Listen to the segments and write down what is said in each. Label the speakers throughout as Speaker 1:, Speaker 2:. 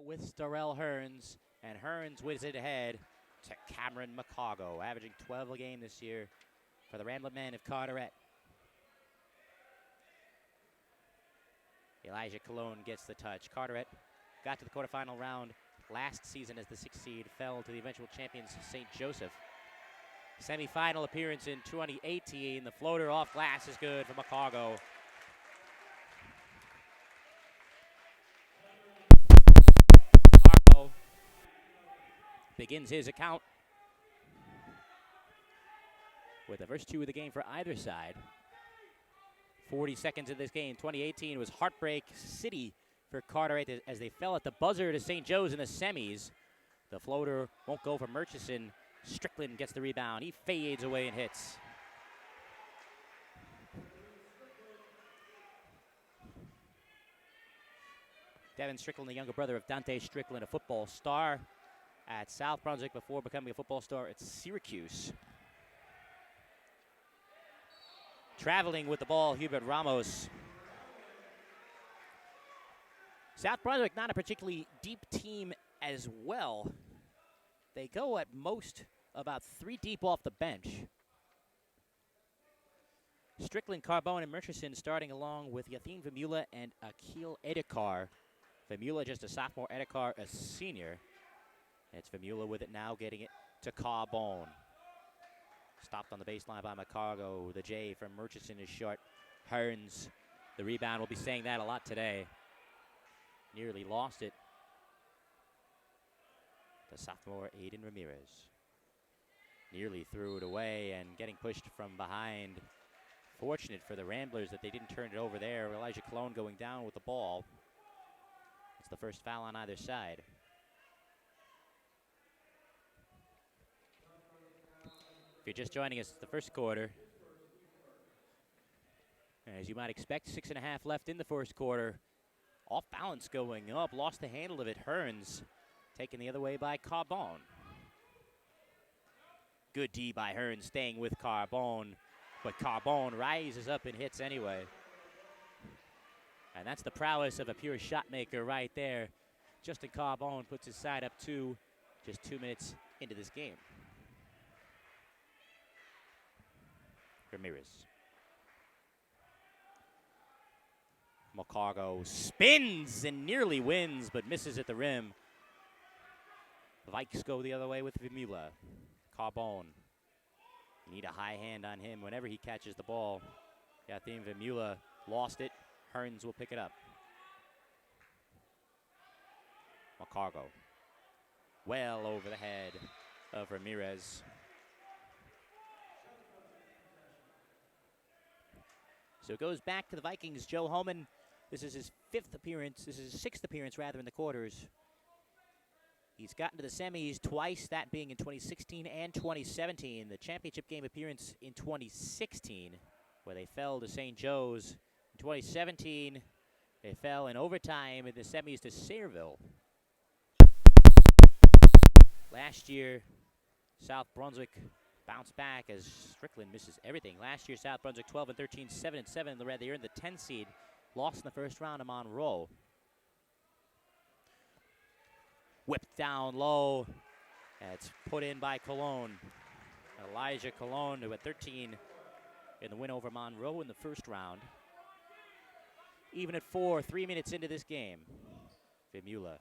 Speaker 1: with Darrell Hearns, and Hearns whizzed it ahead to Cameron McCargo, averaging 12 a game this year for the Ramblin' Men of Carteret. Elijah Colon gets the touch. Carteret got to the quarterfinal round last season as the 6th seed, fell to the eventual champions St. Joseph. Semi-final appearance in 2018. The floater off glass is good for McCargo. McCargo begins his account with the first two of the game for either side. 40 seconds of this game. 2018 was Heartbreak City for Carteret as they fell at the buzzer to St. Joe's in the semis. The floater won't go for Murchison. Strickland gets the rebound. He fades away and hits. Devin Strickland, the younger brother of Dante Strickland, a football star at South Brunswick before becoming a football star at Syracuse. Traveling with the ball, Hubert Ramos. South Brunswick, not a particularly deep team as well. They go at most about 3 deep off the bench. Strickland, Carbone, and Murchison starting along with Yathine Vemula and Akil Edekar. Vemula just a sophomore, Edekar a senior. It's Vemula with it now, getting it to Carbone. Stopped on the baseline by McCargo. The J from Murchison is short. Hearns, the rebound. We'll be saying that a lot today. Nearly lost it. The sophomore, Aiden Ramirez. Nearly threw it away and getting pushed from behind. Fortunate for the Ramblers that they didn't turn it over there. Elijah Colon going down with the ball. It's the first foul on either side. If you're just joining us, it's the first quarter. As you might expect, 6.5 left in the first quarter. Off balance going up, lost the handle of it. Hearns taken the other way by Carbone. Good D by Hearns, staying with Carbone, but Carbone rises up and hits anyway. And that's the prowess of a pure shot maker right there. Justin Carbone puts his side up 2, just 2 minutes into this game. Ramirez. McCargo spins and nearly wins, but misses at the rim. The Vikes go the other way with Vemula. Carbone. You need a high hand on him whenever he catches the ball. Yathine Vemula lost it. Hearns will pick it up. McCargo. Well over the head of Ramirez. So it goes back to the Vikings. Joe Homan, this is his 5th appearance. This is his 6th appearance, rather, in the quarters. He's gotten to the semis twice, that being in 2016 and 2017. The championship game appearance in 2016, where they fell to St. Joe's. In 2017, they fell in overtime in the semis to Sayreville. Last year, South Brunswick bounced back as Strickland misses everything. Last year, South Brunswick 12-13, 7-7. They earned the 10 seed, lost in the first round to Monroe. Whipped down low. It's put in by Cologne. Elijah Cologne, who had 13 in the win over Monroe in the first round. Even at 4, 3 minutes into this game. Vemula.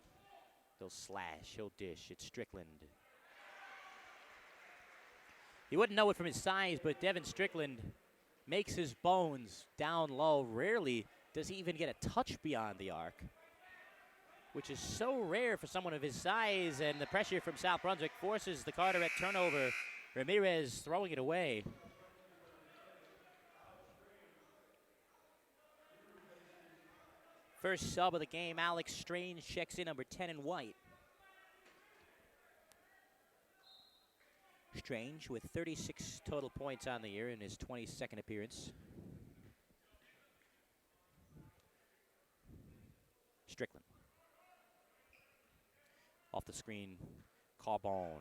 Speaker 1: He'll slash, he'll dish. It's Strickland. You wouldn't know it from his size, but Devin Strickland makes his bones down low. Rarely does he even get a touch beyond the arc, which is so rare for someone of his size, and the pressure from South Brunswick forces the Carteret turnover. Ramirez throwing it away. First sub of the game, Alex Strange checks in, number 10 in white. Strange with 36 total points on the year in his 22nd appearance. Strickland. Off the screen, Carbone.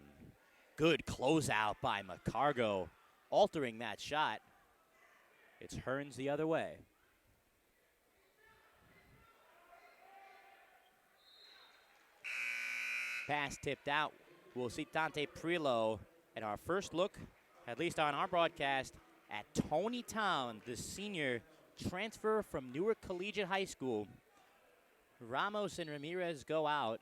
Speaker 1: Good closeout by McCargo, altering that shot. It's Hearns the other way. Pass tipped out. We'll see Dante Prillo. And our first look, at least on our broadcast, at Tony Towns, the senior transfer from Newark Collegiate High School. Ramos and Ramirez go out.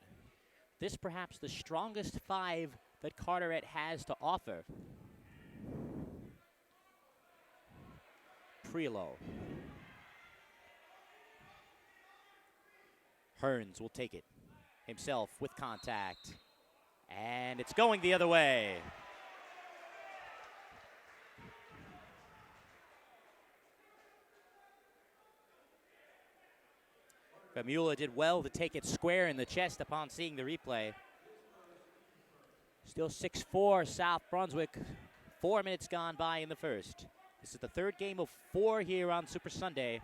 Speaker 1: This perhaps the strongest five that Carteret has to offer. Prillo. Hearns will take it himself with contact. And it's going the other way. Famula did well to take it square in the chest upon seeing the replay. Still 6-4 South Brunswick. 4 minutes gone by in the first. This is the third game of 4 here on Super Sunday.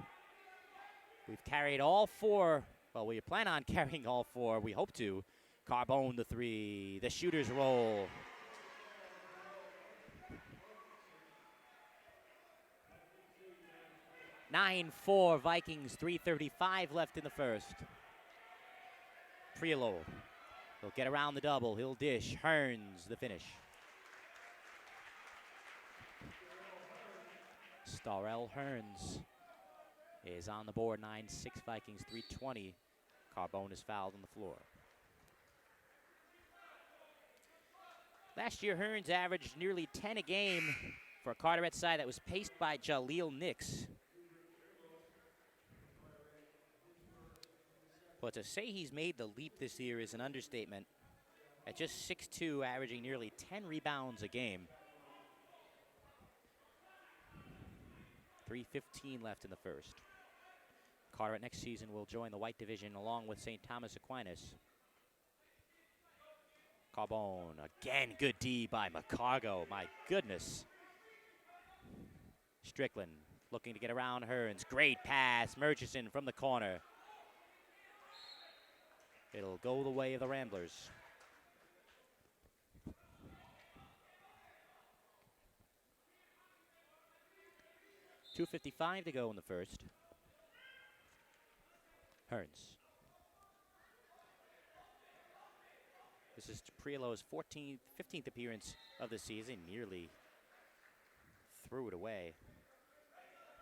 Speaker 1: We've carried all 4. Well, we plan on carrying all 4. We hope to. Carbone the 3. The shooter's roll. (9-4) Vikings, 3:35 left in the first. Prillo will get around the double. He'll dish. Hearns the finish. Starrell Hearns is on the board. 9-6 Vikings, 3:20. Carbone is fouled on the floor. Last year, Hearns averaged nearly 10 a game for a Carteret side that was paced by Jaleel Nix. But to say he's made the leap this year is an understatement. At just 6'2", averaging nearly 10 rebounds a game. 3:15 left in the first. Carteret next season will join the White Division along with St. Thomas Aquinas. Carbone, again, good D by McCargo. My goodness. Strickland looking to get around Hearns. Great pass. Murchison from the corner. It'll go the way of the Ramblers. .255 to go in the first. Hearns. This is Prillo's 15th appearance of the season. Nearly threw it away.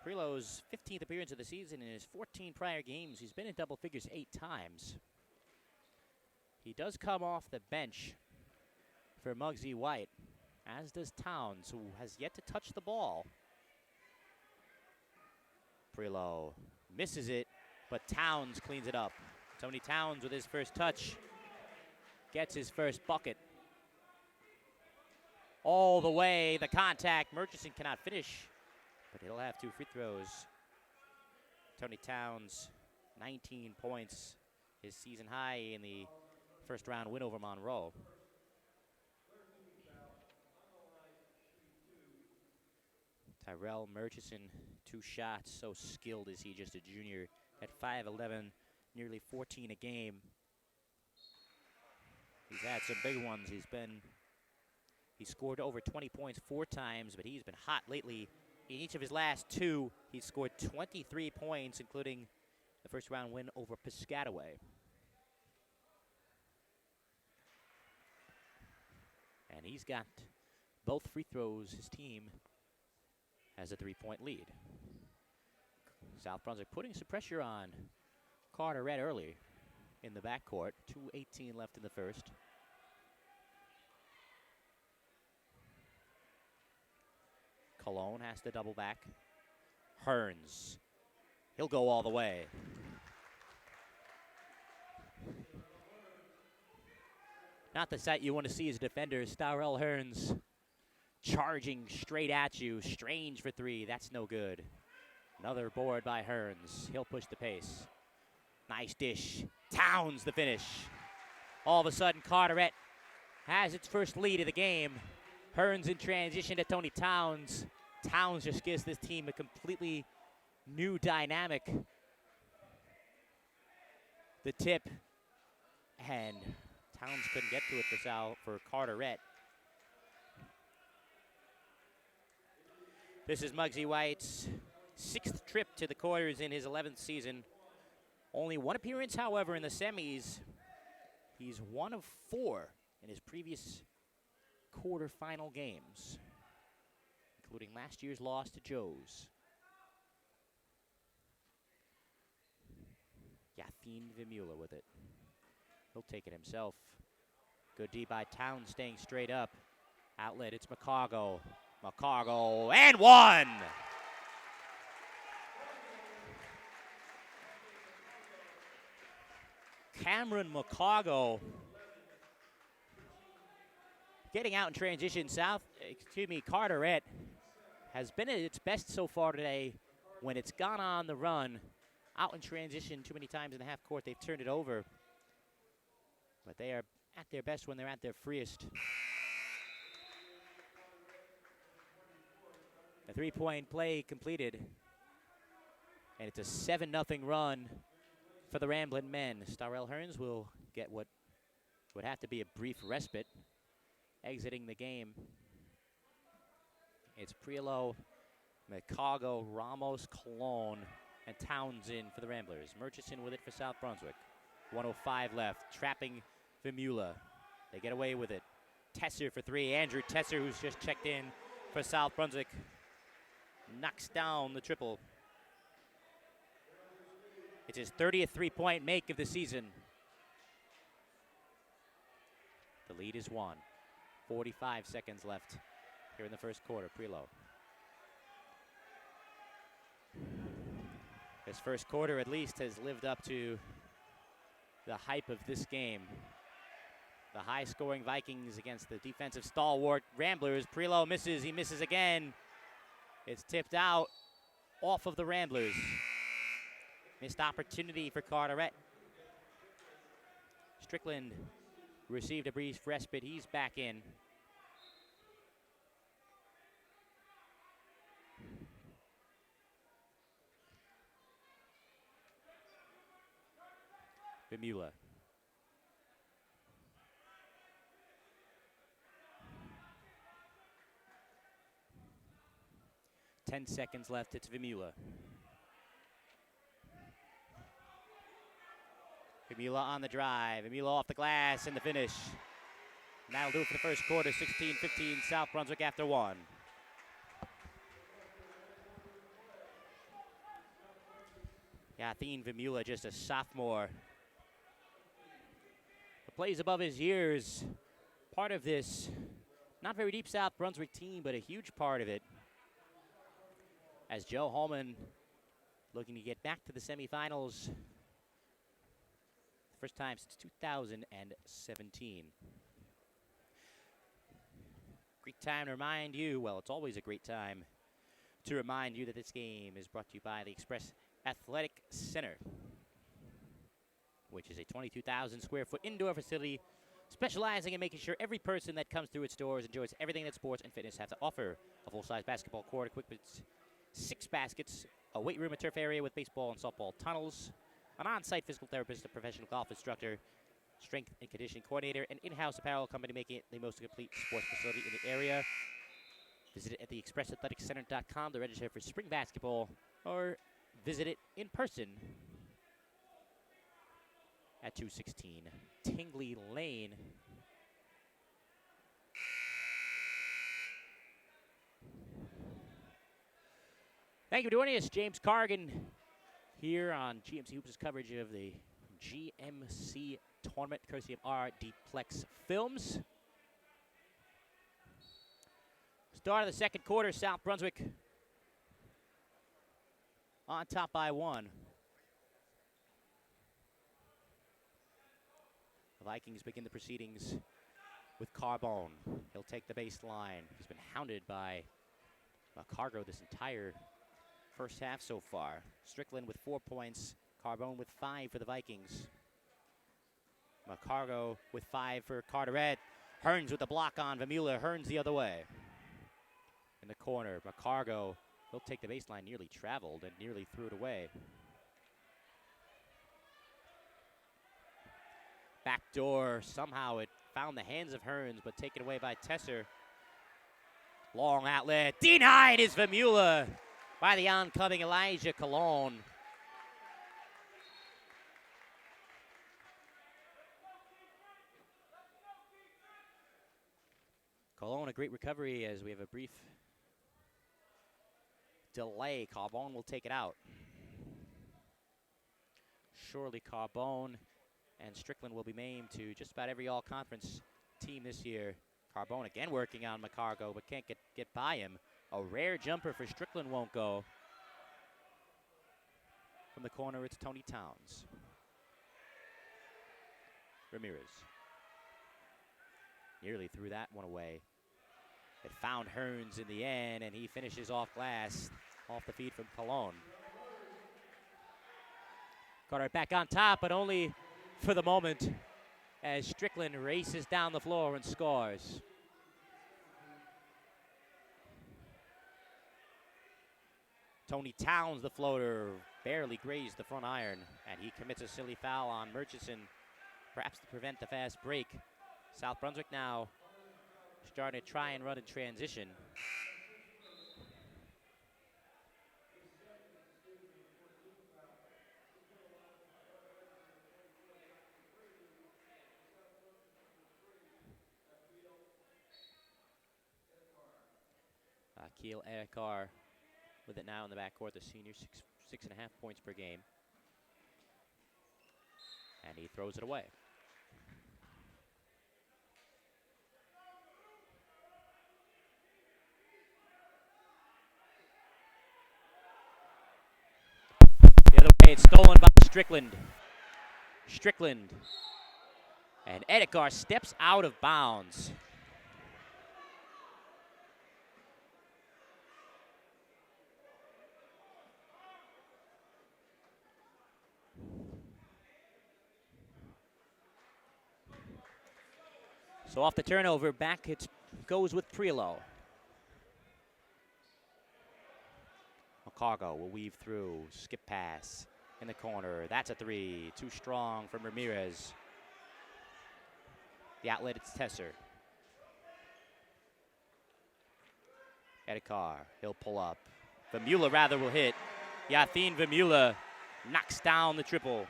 Speaker 1: Prillo's 15th appearance of the season. In his 14 prior games, he's been in double figures 8 times. He does come off the bench for Muggsy White, as does Towns, who has yet to touch the ball. Prillo misses it, but Towns cleans it up. Tony Towns with his first touch gets his first bucket. All the way, the contact. Murchison cannot finish, but he'll have 2 free throws. Tony Towns, 19 points, his season high in the first round win over Monroe. Tyrell Murchison, 2 shots. So skilled is he, just a junior at 5'11", nearly 14 a game. He's had some big ones. He scored over 20 points 4 times, but he's been hot lately. In each of his last 2, he scored 23 points, including the first round win over Piscataway. And he's got both free throws. His team has a 3-point lead. South Brunswick putting some pressure on Carteret early in the backcourt. 2:18 left in the first. Cologne has to double back. Hearns. He'll go all the way. Not the sight you want to see as a defender. Starrell Hearns charging straight at you. Strange for 3. That's no good. Another board by Hearns. He'll push the pace. Nice dish. Towns the finish. All of a sudden, Carteret has its first lead of the game. Hearns in transition to Tony Towns. Towns just gives this team a completely new dynamic. The tip, and Towns couldn't get to it for Carteret. This is Muggsy White's 6th trip to the quarters in his 11th season. Only 1 appearance, however, in the semis He's 1 of 4 in his previous quarterfinal games, including last year's loss to Joe's. Yathin Vimula with it. He'll take it himself. Good D by Town, staying straight up. Outlet, it's McCargo. McCargo, and 1! Cameron McCargo getting out in transition. Carteret has been at its best so far today when it's gone on the run. Out in transition too many times in the half court. They've turned it over. But they are at their best when they're at their freest. A three-point play completed. And it's a 7-0 run for the Ramblin' men. Starrell Hearns will get what would have to be a brief respite exiting the game. It's Priolo, McCargo, Ramos, Cologne, and Townsend for the Ramblers. Murchison with it for South Brunswick. 1:05 left, trapping Vimula. They get away with it. Tesser for 3. Andrew Tesser, who's just checked in for South Brunswick, knocks down the triple. It's his 30th three-point make of the season. The lead is 1. 45 seconds left here in the first quarter. Prelo. This first quarter, at least, has lived up to the hype of this game. The high-scoring Vikings against the defensive stalwart Ramblers. Prelo misses. He misses again. It's tipped out off of the Ramblers. Missed opportunity for Carteret. Strickland received a brief respite. He's back in. Vimula. Ten seconds left. It's Vimula. Vimula on the drive. Vimula off the glass and the finish. And that'll do it for the first quarter. 16-15 South Brunswick after 1. Yathin Vimula, just a sophomore. Plays above his years. Part of this not very deep South Brunswick team, but a huge part of it. As Joe Holman looking to get back to the semifinals. First time since 2017. Great time to remind you, well, it's always a great time to remind you that this game is brought to you by the Express Athletic Center, which is a 22,000 square foot indoor facility specializing in making sure every person that comes through its doors enjoys everything that sports and fitness have to offer. A full-size basketball court equipped with 6 baskets, a weight room and turf area with baseball and softball tunnels, an on-site physical therapist, a professional golf instructor, strength and conditioning coordinator, and in-house apparel company making it the most complete sports facility in the area. Visit it at the expressathleticcenter.com to register for spring basketball or visit it in person at 216 Tingley Lane. Thank you for joining us. James Cargan here on GMC Hoops' coverage of the GMC tournament, courtesy of RD Plex Films. Start of the second quarter, South Brunswick on top by 1. The Vikings begin the proceedings with Carbone. He'll take the baseline. He's been hounded by Cargo this entire first half so far. Strickland with 4 points. Carbone with 5 for the Vikings. McCargo with 5 for Carteret. Hearns with the block on Vimula. Hearns the other way. In the corner, McCargo, he'll take the baseline, nearly traveled and nearly threw it away. Back door, somehow it found the hands of Hearns, but taken away by Tesser. Long outlet, denied is Vimula by the oncoming Elijah Cologne. Cologne, a great recovery as we have a brief delay. Carbone will take it out. Surely Carbone and Strickland will be named to just about every all-conference team this year. Carbone again working on McCargo, but can't get by him. A rare jumper for Strickland won't go. From the corner, it's Tony Towns. Ramirez. Nearly threw that one away. It found Hearns in the end, and he finishes off glass, off the feed from Cologne. Carteret back on top, but only for the moment, as Strickland races down the floor and scores. Tony Towns, the floater, barely grazed the front iron, and he commits a silly foul on Murchison, perhaps to prevent the fast break. South Brunswick now starting to try and run in transition. Keel Edekar with it now in the backcourt, the senior, 6.5 points per game. And he throws it away. The other way, it's stolen by Strickland. Strickland. And Edekar steps out of bounds. So off the turnover, back it goes with Prelo. McCargo will weave through, skip pass in the corner. That's a three, too strong from Ramirez. The outlet, it's Tesser. Edekar, he'll pull up. Vemula rather will hit. Yathin Vemula knocks down the triple.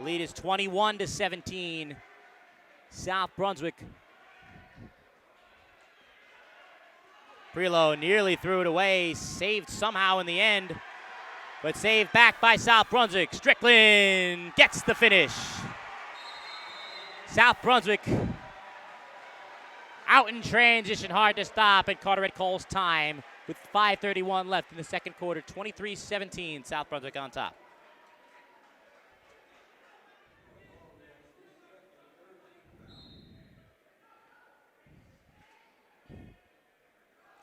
Speaker 1: Lead is 21-17. South Brunswick. Prelo nearly threw it away, saved somehow in the end, but saved back by South Brunswick. Strickland gets the finish. South Brunswick out in transition, hard to stop, and Carteret calls time with 5:31 left in the second quarter. 23-17, South Brunswick on top.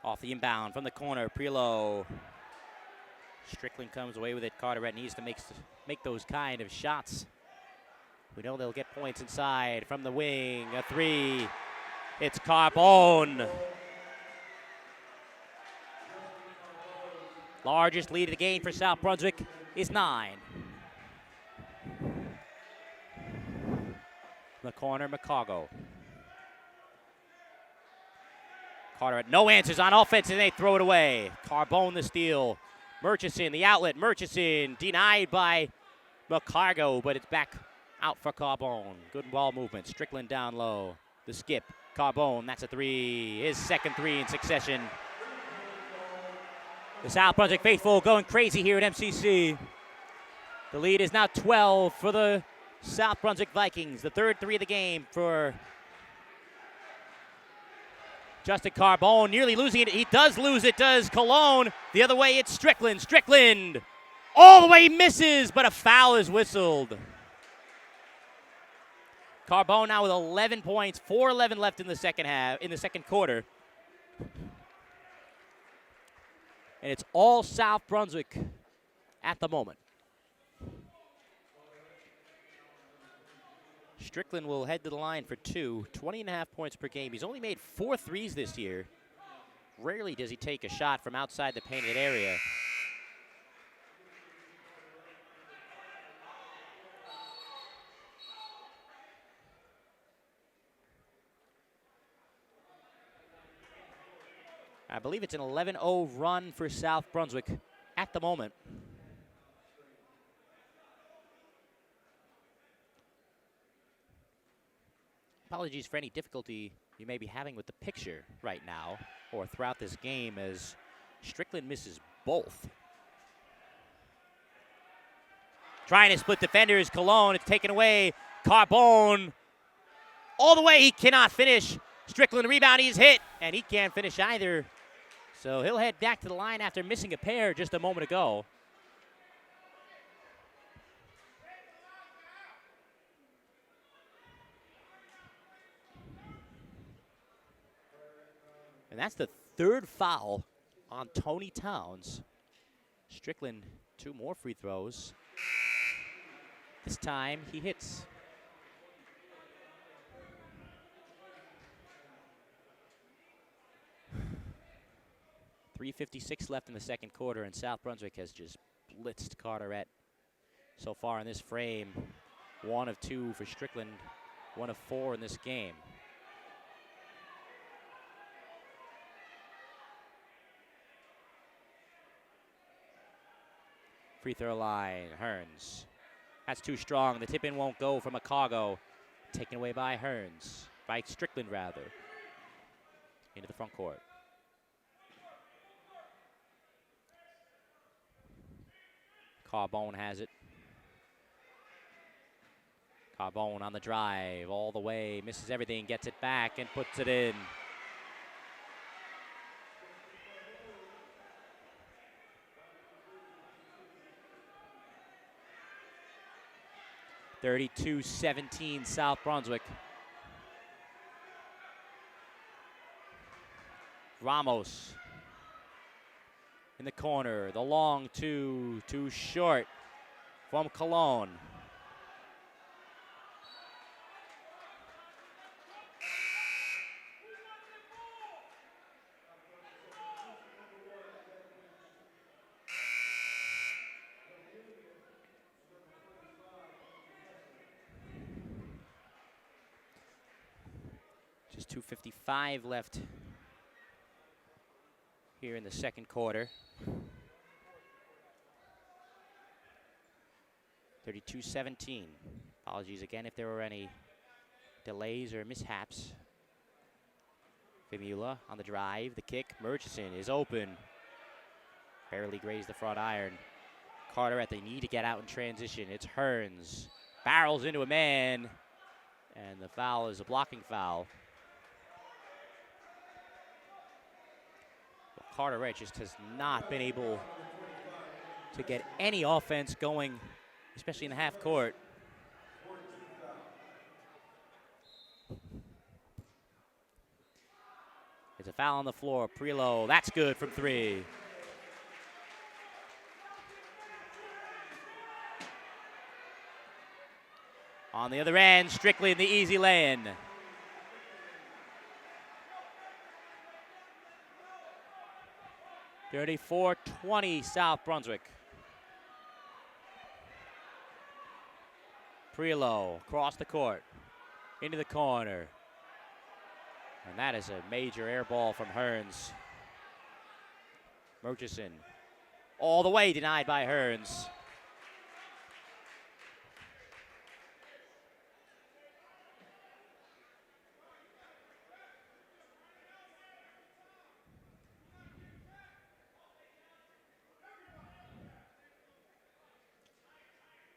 Speaker 1: Off the inbound from the corner, Prelo. Strickland comes away with it. Carteret needs to make those kind of shots. We know they'll get points inside from the wing. A three. It's Carbone. Largest lead of the game for South Brunswick is 9. The corner, McCargo. Carteret, no answers on offense, and they throw it away. Carbone the steal. Murchison, the outlet. Murchison denied by McCargo, but it's back out for Carbone. Good ball movement. Strickland down low. The skip. Carbone, that's a three. His second three in succession. The South Brunswick faithful going crazy here at MCC. The lead is now 12 for the South Brunswick Vikings. The third three of the game for Justin Carbone, nearly losing it. He does lose it, does Cologne. The other way, it's Strickland. Strickland all the way misses, but a foul is whistled. Carbone now with 11 points, 4:11 left in the second quarter. And it's all South Brunswick at the moment. Strickland will head to the line for 20.5 points per game. He's only made 4 threes this year. Rarely does he take a shot from outside the painted area. I believe it's an 11-0 run for South Brunswick at the moment. apologies for any difficulty you may be having with the picture right now or throughout this game as Strickland misses both. Trying to split defenders, Cologne, it's taken away. Carbone all the way, he cannot finish. Strickland rebound, he's hit, and he can't finish either. So he'll head back to the line after missing a pair just a moment ago. And that's the third foul on Tony Towns. Strickland, 2 more free throws. This time he hits. .356 left in the second quarter, and South Brunswick has just blitzed Carteret so far in this frame. 1 of 2 for Strickland, 1 of 4 in this game. Free throw line, Hearns. That's too strong. The tip-in won't go from Chicago. Taken away by Hearns, by Strickland rather. Into the front court. Carbone has it. Carbone on the drive, all the way, misses everything, gets it back and puts it in. (32-17) South Brunswick. Ramos in the corner, the long two, too short from Cologne. Just 2:55 left here in the second quarter. 32-17. Apologies again if there were any delays or mishaps. Famula on the drive, the kick. Murchison is open. Barely grazed the front iron. Carteret, they need to get out in transition. It's Hearns. Barrels into a man. And the foul is a blocking foul. Carteret just has not been able to get any offense going, especially in the half court. It's a foul on the floor. Prelo, that's good from 3. On the other end, Strickland the easy lay-in. (34-20) South Brunswick. Prelo across the court, into the corner. And that is a major air ball from Hearns. Murchison all the way denied by Hearns.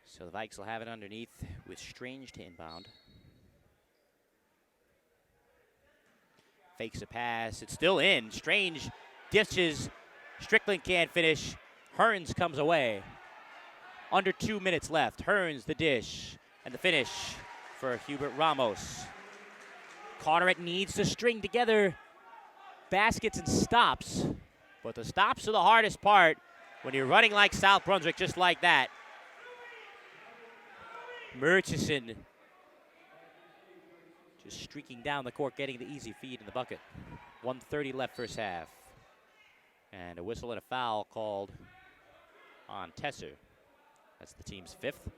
Speaker 1: So the Vikes will have it underneath with Strange to inbound. Fakes a pass. It's still in. Strange dishes. Strickland can't finish. Hearns comes away. Under 2 minutes left. Hearns the dish. And the finish for Hubert Ramos. Carteret needs to string together baskets and stops. But the stops are the hardest part when you're running like South Brunswick, just like that. Murchison just streaking down the court, getting the easy feed in the bucket. 1:30 left first half. And a whistle and a foul called on Tesser. That's the team's 5th.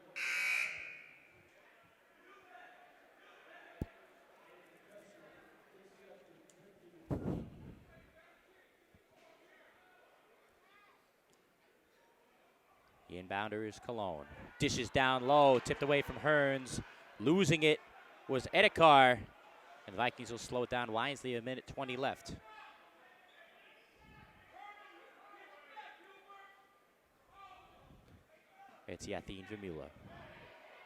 Speaker 1: The inbounder is Cologne. Dishes down low, tipped away from Hearns. Losing it was Edekar. And the Vikings will slow it down wisely, 1:20 left. It's Yatheen Vimula.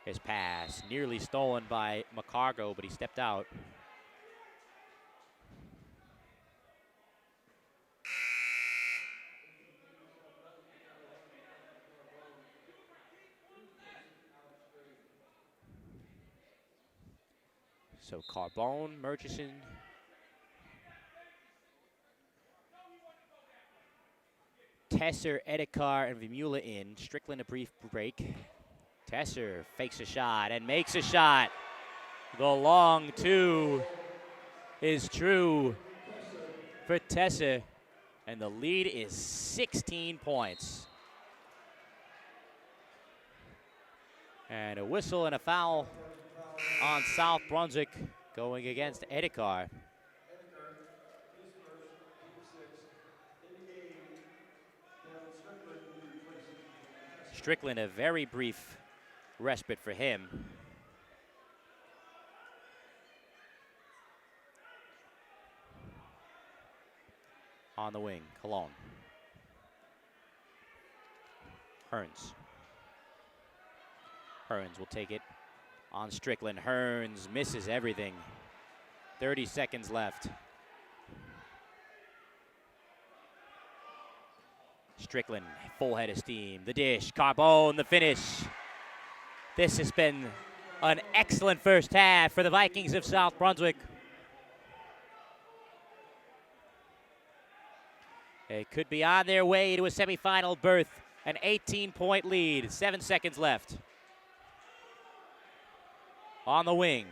Speaker 1: His pass nearly stolen by McCargo, but he stepped out. So Carbone, Murchison, Tesser, Edekar, and Vimula in. Strickland a brief break. Tesser fakes a shot and makes a shot. The long two is true for Tesser, and the lead is 16 points. And a whistle and a foul on South Brunswick going against Edekar. Strickland, a very brief respite for him. On the wing, Cologne. Hearns. Hearns will take it on Strickland. Hearns misses everything. 30 seconds left. Strickland, full head of steam. The dish, Carbone, the finish. This has been an excellent first half for the Vikings of South Brunswick. They could be on their way to a semifinal berth. An 18-point lead, 7 seconds left. On the wing.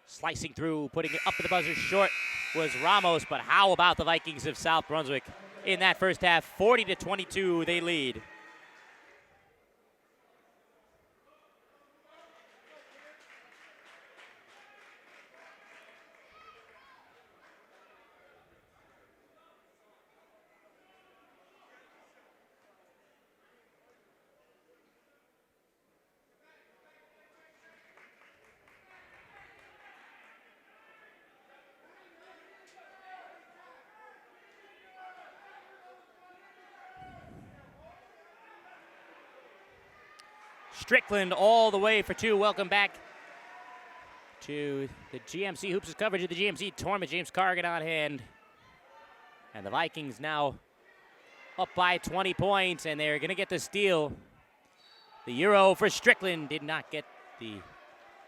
Speaker 1: Slicing through, putting it up at the buzzer short was Ramos, but how about the Vikings of South Brunswick in that first half? 40-22, they lead. Strickland all the way for two. Welcome back to the GMC Hoops' coverage of the GMC tournament. James Cargan on hand. And the Vikings now up by 20 points, and they're going to get the steal. The Euro for Strickland did not get the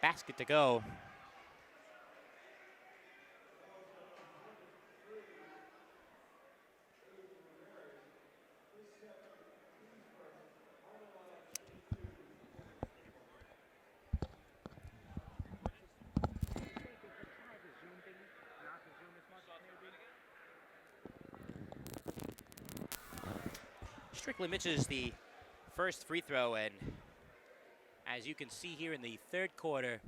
Speaker 1: basket to go. Strickland misses the first free throw, and as you can see here in the third quarter,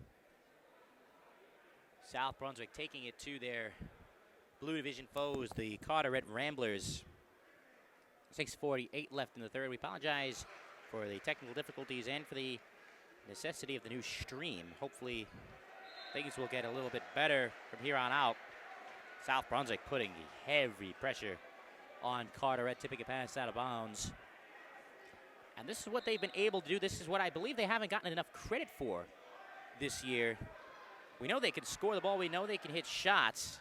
Speaker 1: South Brunswick taking it to their Blue Division foes, the Carteret Ramblers. 6:48 left in the third. We apologize for the technical difficulties and for the necessity of the new stream. Hopefully things will get a little bit better from here on out. South Brunswick putting heavy pressure on Carteret, tipping a pass out of bounds. And this is what they've been able to do. This is what I believe they haven't gotten enough credit for this year. We know they can score the ball. We know they can hit shots.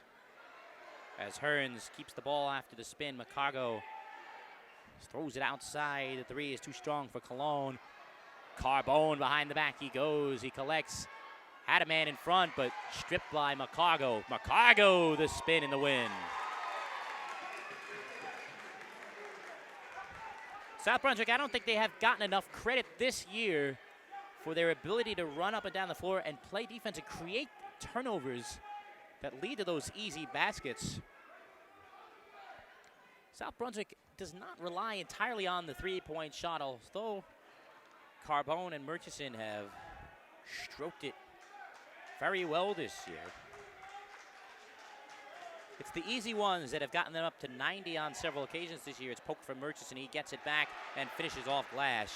Speaker 1: As Hearns keeps the ball after the spin, McCargo throws it outside. The three is too strong for Cologne. Carbone behind the back. He goes. He collects. Had a man in front, but stripped by McCargo. McCargo, the spin in the win. South Brunswick, I don't think they have gotten enough credit this year for their ability to run up and down the floor and play defense and create turnovers that lead to those easy baskets. South Brunswick does not rely entirely on the three-point shot, although Carbone and Murchison have stroked it very well this year. It's the easy ones that have gotten them up to 90 on several occasions this year. It's poked from Murchison. He gets it back and finishes off glass.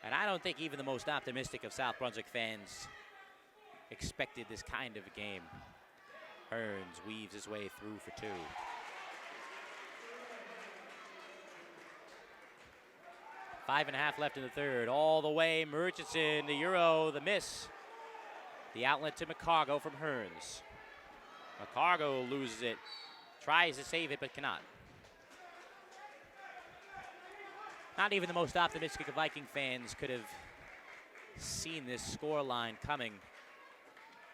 Speaker 1: And I don't think even the most optimistic of South Brunswick fans expected this kind of a game. Hearns weaves his way through for 2. Five and a half left in the third. All the way, Murchison, the Euro, the miss. The outlet to McCargo from Hearns. McCargo loses it, tries to save it, but cannot. Not even the most optimistic of Viking fans could have seen this score line coming.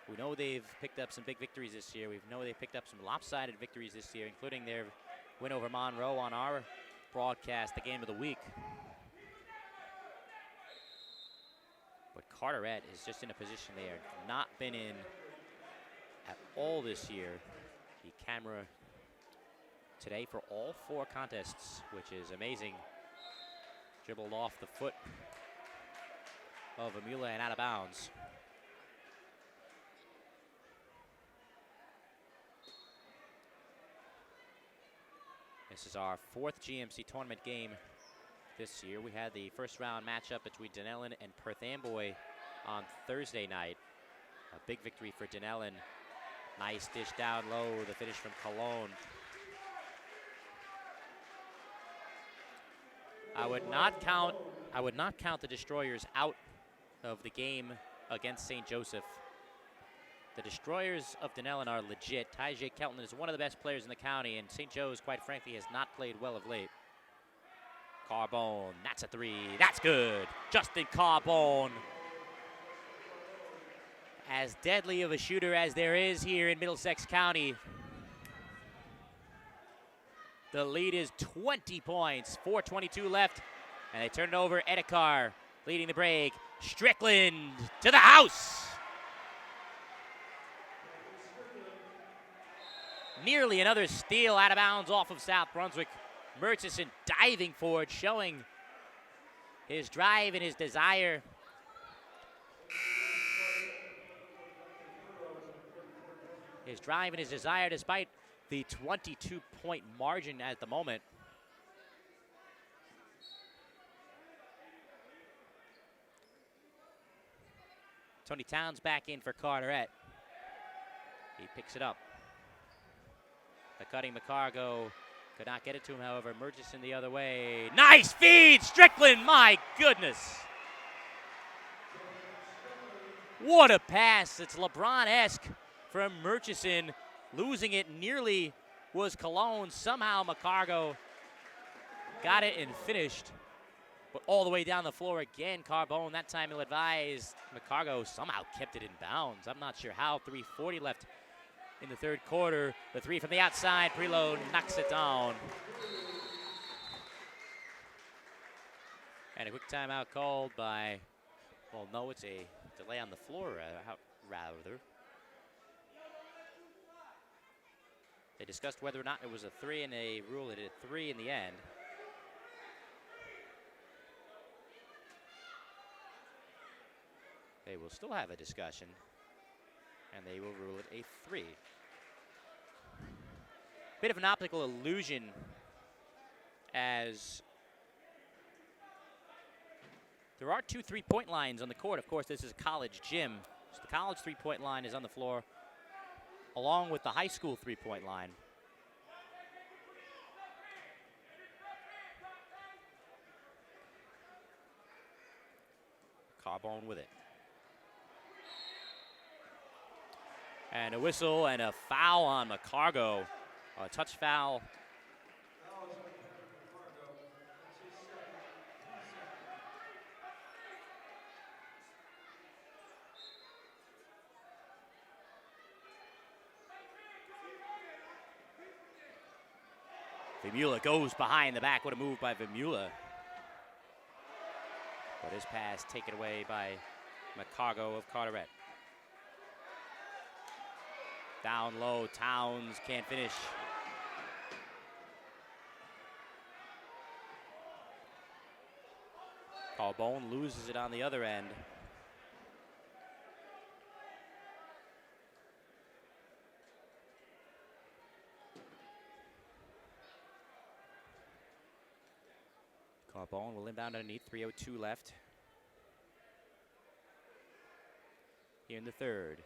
Speaker 1: We know they've picked up some big victories this year. We know they've picked up some lopsided victories this year, including their win over Monroe on our broadcast, the game of the week. But Carteret is just in a position they have not been in at all this year. The camera today for all 4 contests, which is amazing. Dribbled off the foot of Amula and out of bounds. This is our 4th GMC tournament game this year. We had the first round matchup between Dunellen and Perth Amboy on Thursday night. A big victory for Dunellen. Nice dish down low, the finish from Cologne. I would not count the Destroyers out of the game against St. Joseph. The Destroyers of Dunellen are legit. Tyjay Kelton is one of the best players in the county, and St. Joe's, quite frankly, has not played well of late. Carbone, that's a 3. That's good. Justin Carbone. As deadly of a shooter as there is here in Middlesex County. The lead is 20 points, 4:22 left, and they turn it over. Edekar leading the break. Strickland to the house. Nearly another steal out of bounds off of South Brunswick. Murchison diving for it, showing his drive and his desire. His drive and his desire despite the 22-point margin at the moment. Tony Towns back in for Carteret. He picks it up. The cutting McCargo could not get it to him, however. Murchison the other way. Nice feed, Strickland, my goodness. What a pass. It's LeBron-esque from Murchison. Losing it nearly was Cologne. Somehow McCargo got it and finished. But all the way down the floor again, Carbone. That time he'll advise McCargo somehow kept it in bounds. I'm not sure how. 3:40 left in the third quarter. The 3 from the outside. Preload knocks it down. And a quick timeout called by, well, no, it's a delay on the floor, rather. They discussed whether or not it was a 3, and they ruled it a 3 in the end. They will still have a discussion, and they will rule it a 3. Bit of an optical illusion, as there are 2 3-point lines on the court. Of course, this is a college gym, so the college 3-point line is on the floor, along with the high school 3-point line. Carbone with it. And a whistle and a foul on McCargo. A touch foul. Vimula goes behind the back. What a move by Vimula. But his pass taken away by McCargo of Carteret. Down low, Towns can't finish. Carbone loses it on the other end. Carbone will inbound underneath, 3:02 left. here in the third.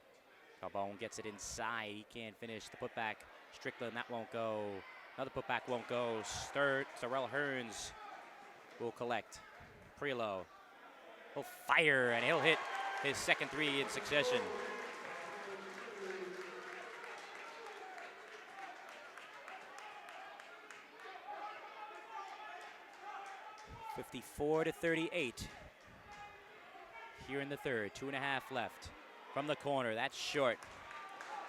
Speaker 1: Carbone gets it inside. He can't finish the putback. Strickland, that won't go. Another putback won't go. Sorrell Hearns will collect. Prelo will fire, and he'll hit his second three in succession. (54-38). Here in the third, 2.5 left. From the corner, that's short.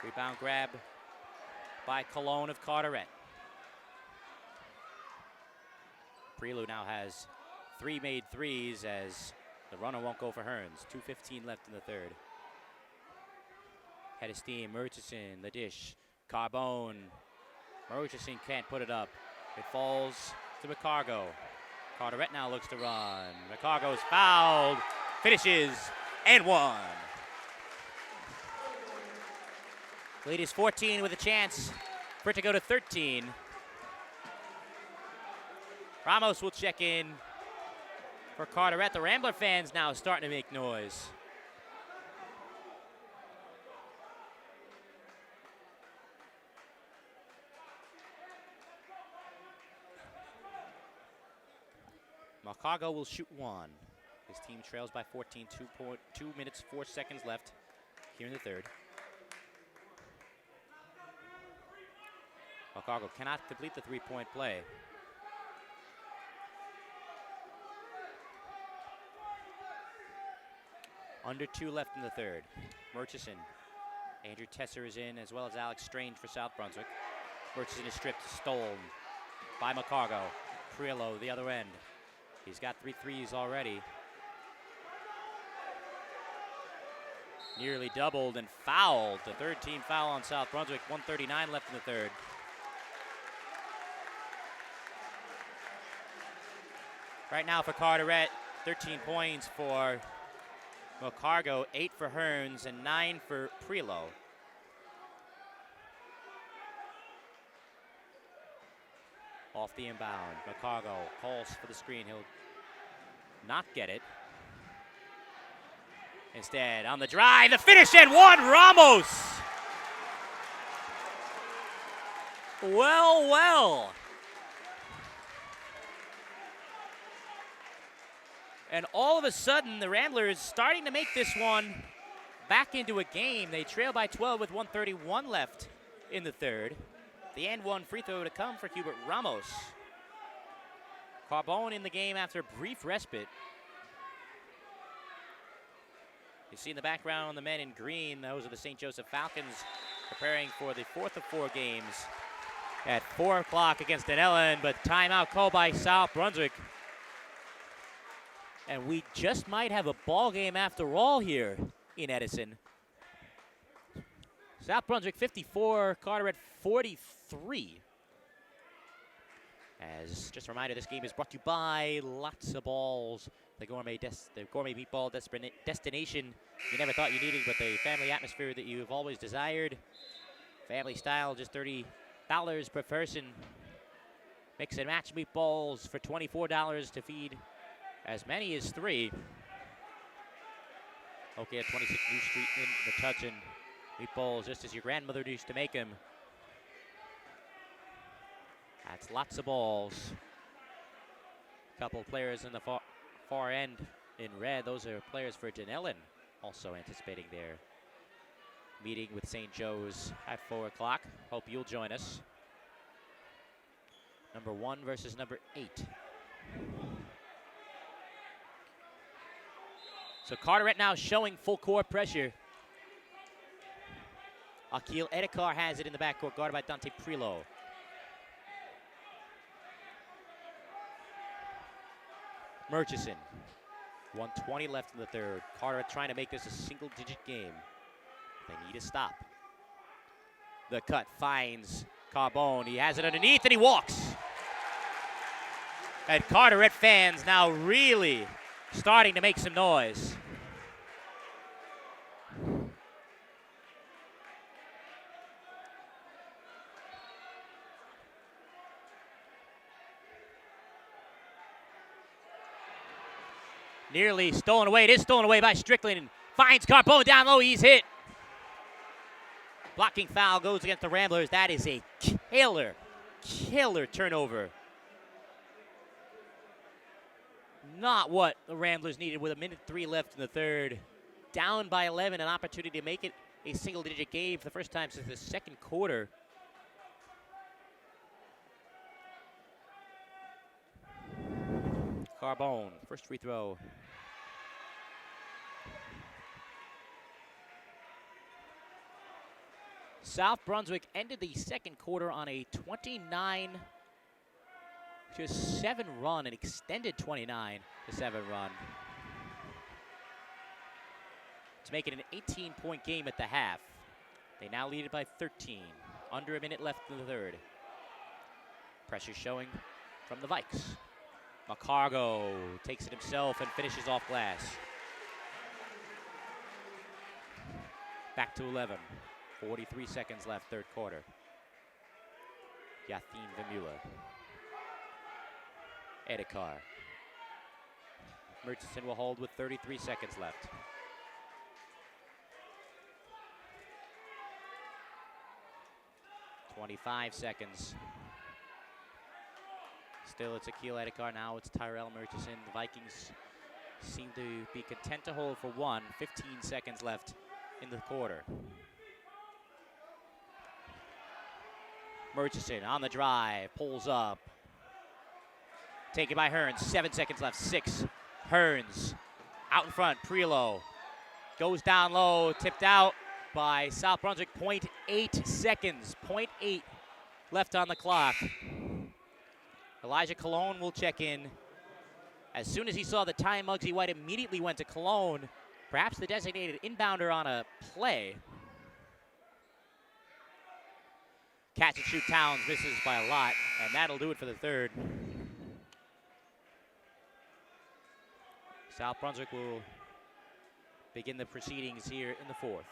Speaker 1: Rebound grab by Cologne of Carteret. Prelu now has 3 made threes as the runner won't go for Hearns. 2:15 left in the third. Head of steam, Murchison, the dish. Carbone. Murchison can't put it up. It falls to McCargo. Carteret now looks to run. McCargo's fouled. Finishes and one. Lead is 14 with a chance for it to go to 13. Ramos will check in for Carteret. The Rambler fans now starting to make noise. Macago will shoot one. His team trails by 14, 2 minutes, 4 seconds left here in the third. Macago cannot complete the three-point play. Under 2 left in the third. Murchison. Andrew Tesser is in, as well as Alex Strange for South Brunswick. Murchison is stripped, stolen by Macago. Priello, the other end. He's got 3 threes already. Nearly doubled and fouled. The third team foul on South Brunswick. 1:39 left in the third. Right now for Carteret, 13 points for Macargo, 8 for Hearns, and 9 for Prelo. Off the inbound, Macargo calls for the screen. He'll not get it. Instead, on the drive, the finish and one, Ramos. Well. And all of a sudden, the Ramblers starting to make this one back into a game. They trail by 12 with 1:31 left in the third. The and one free throw to come for Hubert Ramos. Carbone in the game after a brief respite. You see in the background on the men in green, those are the St. Joseph Falcons preparing for the 4th of 4 games at 4 o'clock against Denellen, but timeout called by South Brunswick. And we just might have a ball game after all here in Edison. South Brunswick 54, Carteret 43. As just a reminder, this game is brought to you by Lots of Balls, the gourmet meatball destination you never thought you needed, but the family atmosphere that you've always desired. Family style, just $30 per person. Mix and match meatballs for $24 to feed as many as 3. Okay, at 26 New Street in Metuchen. Meatballs just as your grandmother used to make them. That's Lots of Balls. Couple players in the far end in red. Those are players for Denellen, also anticipating their meeting with St. Joe's at 4 o'clock. Hope you'll join us. Number 1 versus number 8. So Carteret now showing full court pressure. Akil Edekar has it in the backcourt, guarded by Dante Prelo. Murchison, 1:20 left in the third. Carteret trying to make this a single-digit game. They need a stop. The cut finds Carbone. He has it underneath and he walks. And Carteret fans now really starting to make some noise. Nearly stolen away. It is stolen away by Strickland. Finds Carbone down low. He's hit. Blocking foul goes against the Ramblers. That is a killer turnover. Not what the Ramblers needed with 1:03 left in the third. Down by 11, an opportunity to make it a single-digit game for the first time since the second quarter. Carbone, first free throw. South Brunswick ended the second quarter on a 29-7 run, an extended 29-7 run, to make it an 18-point game at the half. They now lead it by 13, under a minute left in the third. Pressure showing from the Vikes. McCargo takes it himself and finishes off glass. Back to 11. 43 seconds left, third quarter. Yathine Vimula. Edekar. Murchison will hold with 33 seconds left. .25 seconds. Still, it's Akil Edekar. Now it's Tyrell Murchison. The Vikings seem to be content to hold for one. 15 seconds left in the quarter. Murchison on the drive, pulls up. Taken by Hearns, 7 seconds left, 6. Hearns out in front, Prelo goes down low, tipped out by South Brunswick, 0.8 seconds, 0.8 left on the clock. Elijah Cologne will check in. As soon as he saw the time, Muggsy White immediately went to Cologne, perhaps the designated inbounder on a play. Catch and shoot Towns misses by a lot, and that'll do it for the third. South Brunswick will begin the proceedings here in the fourth.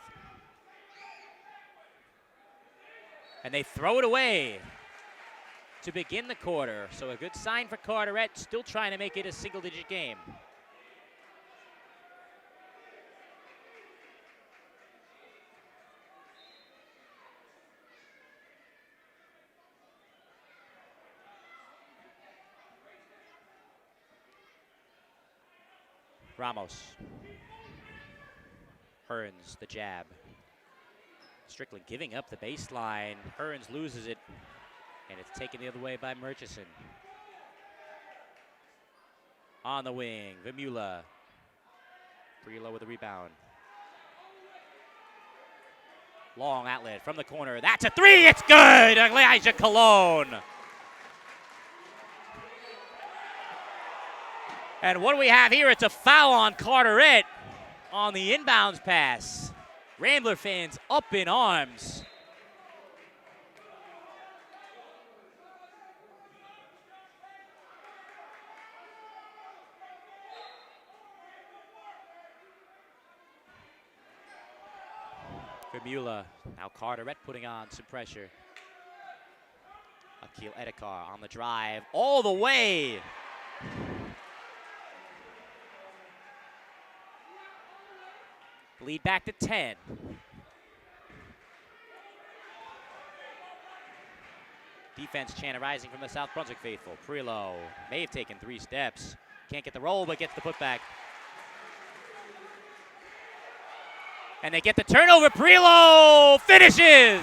Speaker 1: And they throw it away to begin the quarter. So a good sign for Carteret, still trying to make it a single-digit game. Ramos. Hearns, the jab. Strickland giving up the baseline. Hearns loses it, and it's taken the other way by Murchison. On the wing, Vimula. Prelo with the rebound. Long outlet from the corner. That's a three. It's good. Elijah Cologne. And what do we have here? It's a foul on Carteret on the inbounds pass. Rambler fans up in arms. Vimula, now Carteret putting on some pressure. Akil Edekar on the drive, all the way. Lead back to 10. Defense chant arising from the South Brunswick faithful. Prelo may have taken 3 steps. Can't get the roll, but gets the putback. And they get the turnover. Prelo finishes.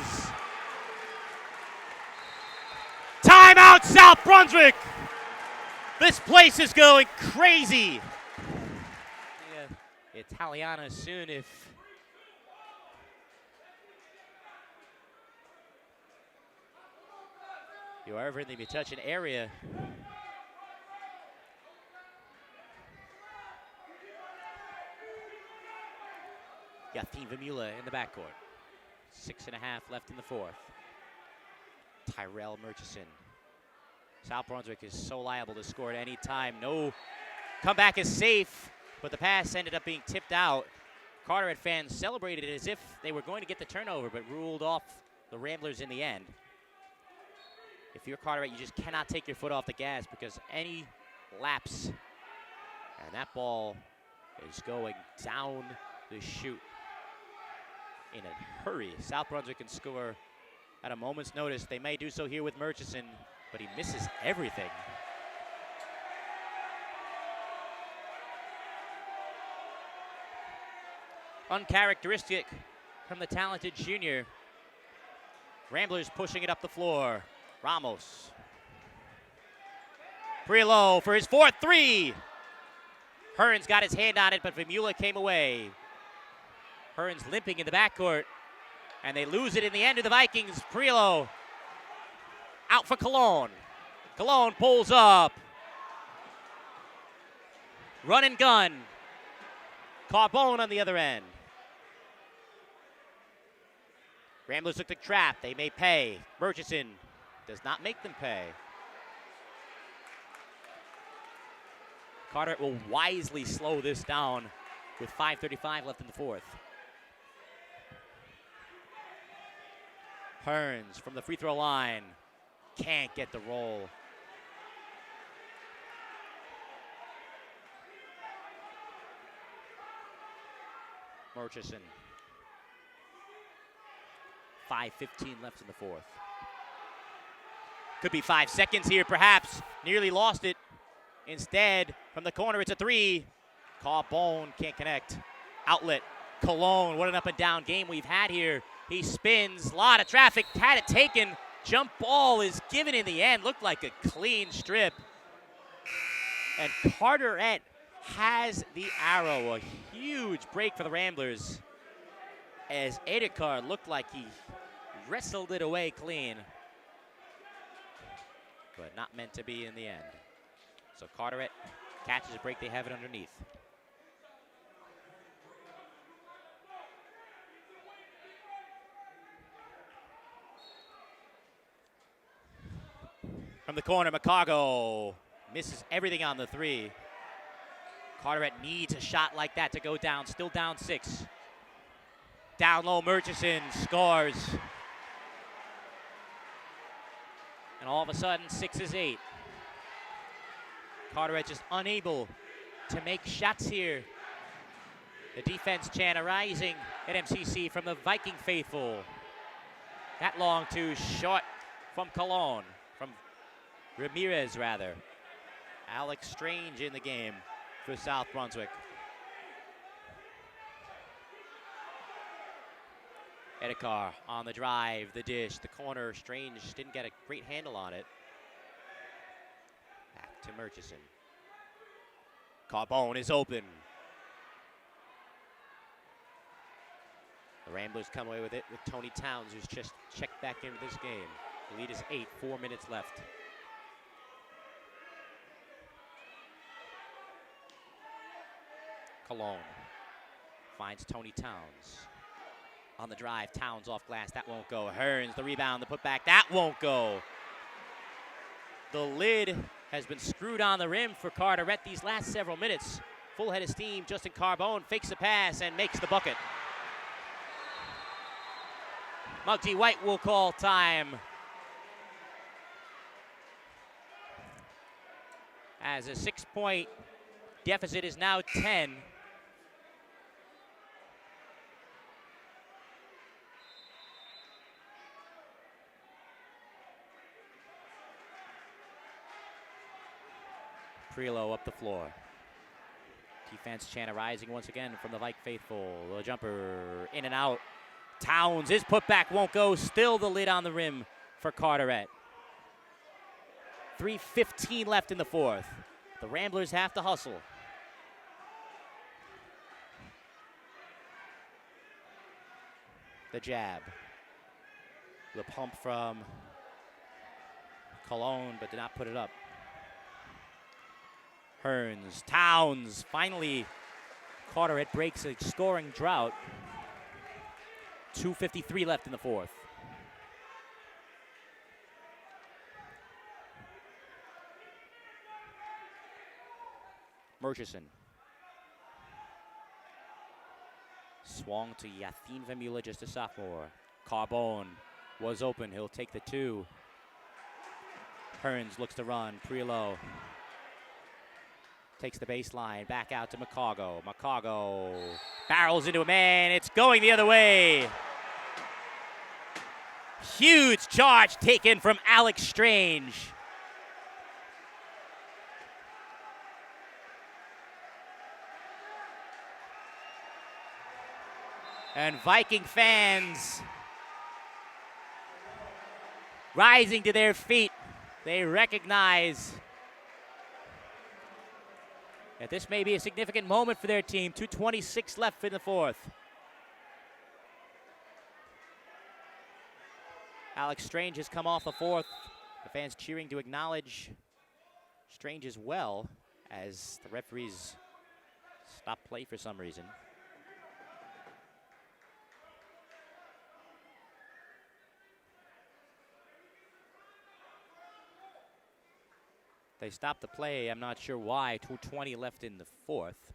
Speaker 1: Timeout, South Brunswick. This place is going crazy. Italiana soon if you are ever in the touching area. Yathine Vimula in the backcourt. 6.5 left in the fourth. Tyrell Murchison. South Brunswick is so liable to score at any time. No comeback is safe. But the pass ended up being tipped out. Carteret fans celebrated it as if they were going to get the turnover, but ruled off the Ramblers in the end. If you're Carteret, you just cannot take your foot off the gas because any lapse, and that ball is going down to shoot in a hurry. South Brunswick can score at a moment's notice. They may do so here with Murchison, but he misses everything. Uncharacteristic from the talented junior. Ramblers pushing it up the floor. Ramos. Prelo for his fourth three. Hearns got his hand on it, but Vemula came away. Hearns limping in the backcourt, and they lose it in the end of the Vikings. Prelo out for Cologne. Cologne pulls up. Run and gun. Carbone on the other end. Ramblers look to trap. They may pay. Murchison does not make them pay. Carteret will wisely slow this down with 5:35 left in the fourth. Hearns from the free throw line. Can't get the roll. Murchison. 5:15 left in the fourth. Could be 5 seconds here, perhaps. Nearly lost it. Instead, from the corner, it's a three. Carbone can't connect. Outlet. Cologne, what an up and down game we've had here. He spins, a lot of traffic, had it taken. Jump ball is given in the end. Looked like a clean strip. And Carteret has the arrow. A huge break for the Ramblers, as Edekar looked like he wrestled it away clean, but not meant to be in the end. So Carteret catches a break. They have it underneath. From the corner, McCargo misses everything on the three. Carteret needs a shot like that to go down. Still down 6. Down low, Murchison scores. And all of a sudden, 6 is 8. Carteret just unable to make shots here. The defense chant arising at MCC from the Viking faithful. That long too short from Cologne, from Ramirez rather. Alex Strange in the game for South Brunswick. Edekar on the drive, the dish, the corner. Strange didn't get a great handle on it. Back to Murchison. Carbone is open. The Ramblers come away with it with Tony Towns, who's just checked back into this game. The lead is 8, 4 minutes left. Cologne finds Tony Towns. On the drive, Towns off glass, that won't go. Hearns, the rebound, the putback, that won't go. The lid has been screwed on the rim for Carteret these last several minutes. Full head of steam, Justin Carbone fakes the pass and makes the bucket. Muggsy White will call time. As a 6-point deficit is now 10. Prelo up the floor. Defense chant arising once again from the Vike faithful. The jumper in and out. Towns, his putback won't go. Still the lid on the rim for Carteret. 3:15 left in the fourth. The Ramblers have to hustle. The jab. The pump from Cologne, but did not put it up. Hearns, Towns, finally Carteret breaks a scoring drought. 2:53 left in the fourth. Murchison. Swung to Yathin Vemula, just a sophomore. Carbone was open, he'll take the 2. Hearns looks to run, Prelo. Takes the baseline, back out to McCargo. McCargo barrels into a man. It's going the other way. Huge charge taken from Alex Strange. And Viking fans rising to their feet. They recognize that this may be a significant moment for their team. 2:26 left in the fourth. Alex Strange has come off the fourth. The fans cheering to acknowledge Strange as well as the referees stop play for some reason. They stopped the play. I'm not sure why. 2:20 left in the fourth.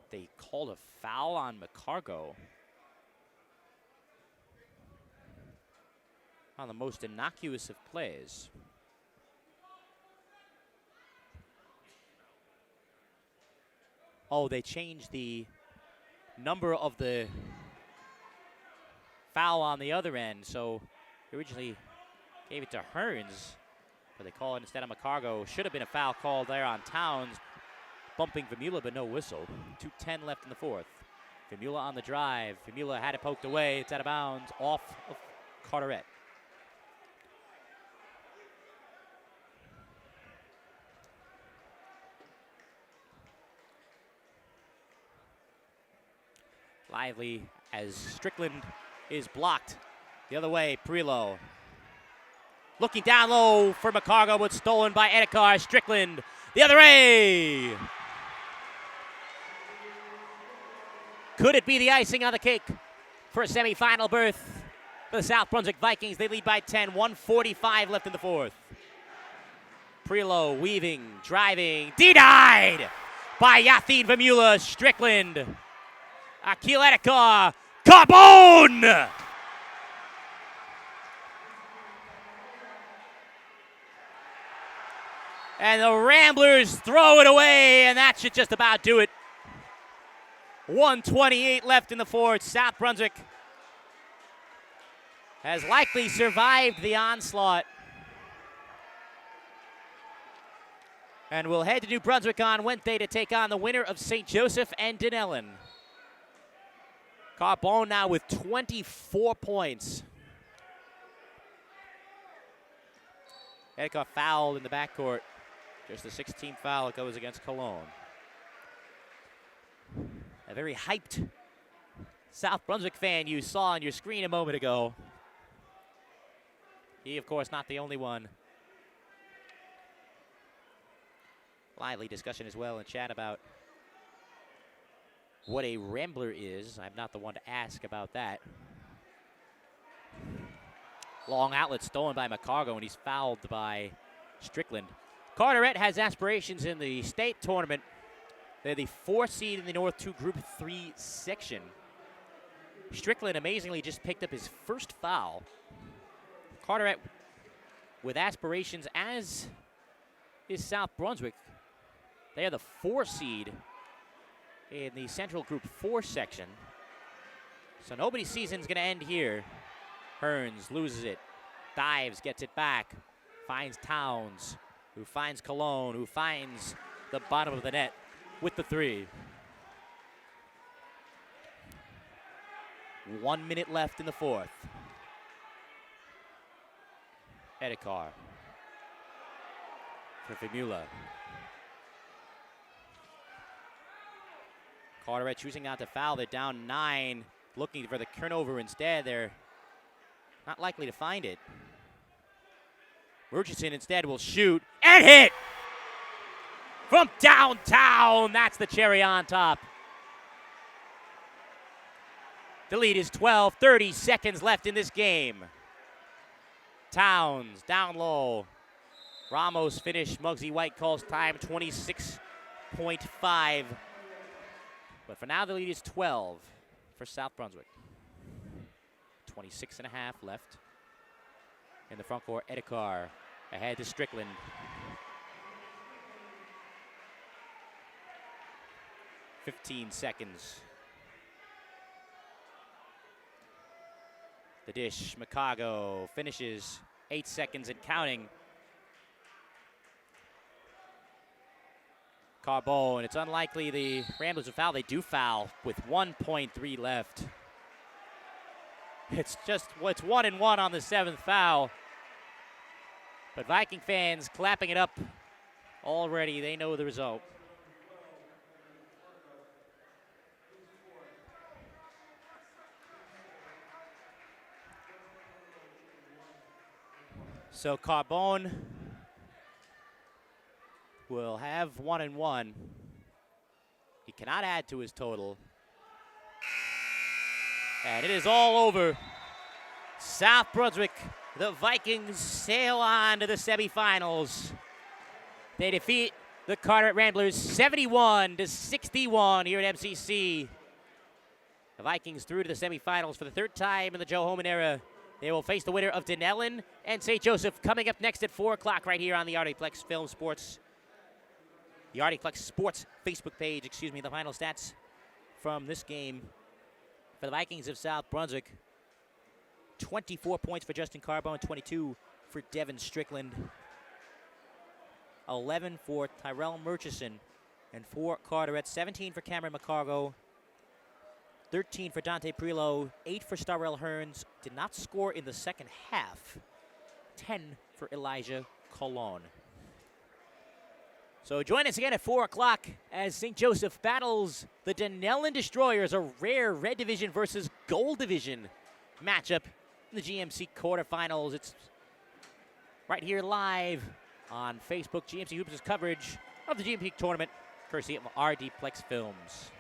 Speaker 1: They called a foul on McCargo on the most innocuous of plays. Oh, they changed the number of the foul on the other end, so they originally gave it to Hearns, but they call it instead of McCargo. Should have been a foul called there on Towns, bumping Vemula, but no whistle. 2:10 left in the fourth. Vemula on the drive. Vemula had it poked away. It's out of bounds, off of Carteret. Lively as Strickland is blocked. The other way, Perillo. Looking down low for McCargo, but stolen by Edekar. Strickland, the other way. Could it be the icing on the cake for a semifinal berth for the South Brunswick Vikings? They lead by 10, 1:45 left in the fourth. Perillo weaving, driving, denied by Yathin Vemula. Strickland, Akil Edekar, Carbone! And the Ramblers throw it away, and that should just about do it. 1:28 left in the fourth. South Brunswick has likely survived the onslaught. And we'll head to New Brunswick on Wednesday to take on the winner of St. Joseph and Dunellen. Carbone now with 24 points. Edekar fouled in the backcourt. Just the 16th foul that goes against Cologne. A very hyped South Brunswick fan you saw on your screen a moment ago. He, of course, not the only one. Lively discussion as well in chat about what a Rambler is. I'm not the one to ask about that. Long outlet stolen by McCargo, and he's fouled by Strickland. Carteret has aspirations in the state tournament. They're the 4th seed in the North 2 Group 3 section. Strickland amazingly just picked up his first foul. Carteret with aspirations, as is South Brunswick. They are the 4 seed in the Central Group 4 section. So nobody's season's going to end here. Hearns loses it, dives, gets it back, finds Towns, who finds Cologne, who finds the bottom of the net with the three. 1 minute left in the fourth. Edekar for Vemula. Carteret choosing not to foul. They're down 9, looking for the turnover instead. They're not likely to find it. Murchison instead will shoot and hit from downtown. That's the cherry on top. The lead is 12, 30 seconds left in this game. Towns down low. Ramos finished. Muggsy White calls time 26.5. But for now, the lead is 12 for South Brunswick. 26 and a half left. In the front court, Edekar ahead to Strickland. "15 seconds. The dish, Chicago finishes 8 seconds and counting. Carbone, it's unlikely the Ramblers will foul. They do foul with 1.3 left. It's 1-1 on the 7th foul. But Viking fans clapping it up already. They know the result. So Carbone will have 1-1. He cannot add to his total. And it is all over. South Brunswick, the Vikings sail on to the semifinals. They defeat the Carteret Ramblers 71-61 here at MCC. The Vikings through to the semifinals for the 3rd time in the Joe Homan era. They will face the winner of Dunellen and St. Joseph coming up next at 4 o'clock right here on the Artiplex Film Sports. The Artiplex Sports Facebook page, the final stats from this game for the Vikings of South Brunswick. 24 points for Justin Carbone, 22 for Devin Strickland, 11 for Tyrell Murchison, and 4 Carteret, 17 for Cameron McCargo, 13 for Dante Prillo, 8 for Starrell Hearns, did not score in the second half, 10 for Elijah Colon. So join us again at 4 o'clock as St. Joseph battles the Dunellen Destroyers, a rare Red Division versus Gold Division matchup in the GMC quarterfinals. It's right here live on Facebook. GMC Hoops' coverage of the GMP tournament, courtesy of RDplex Films.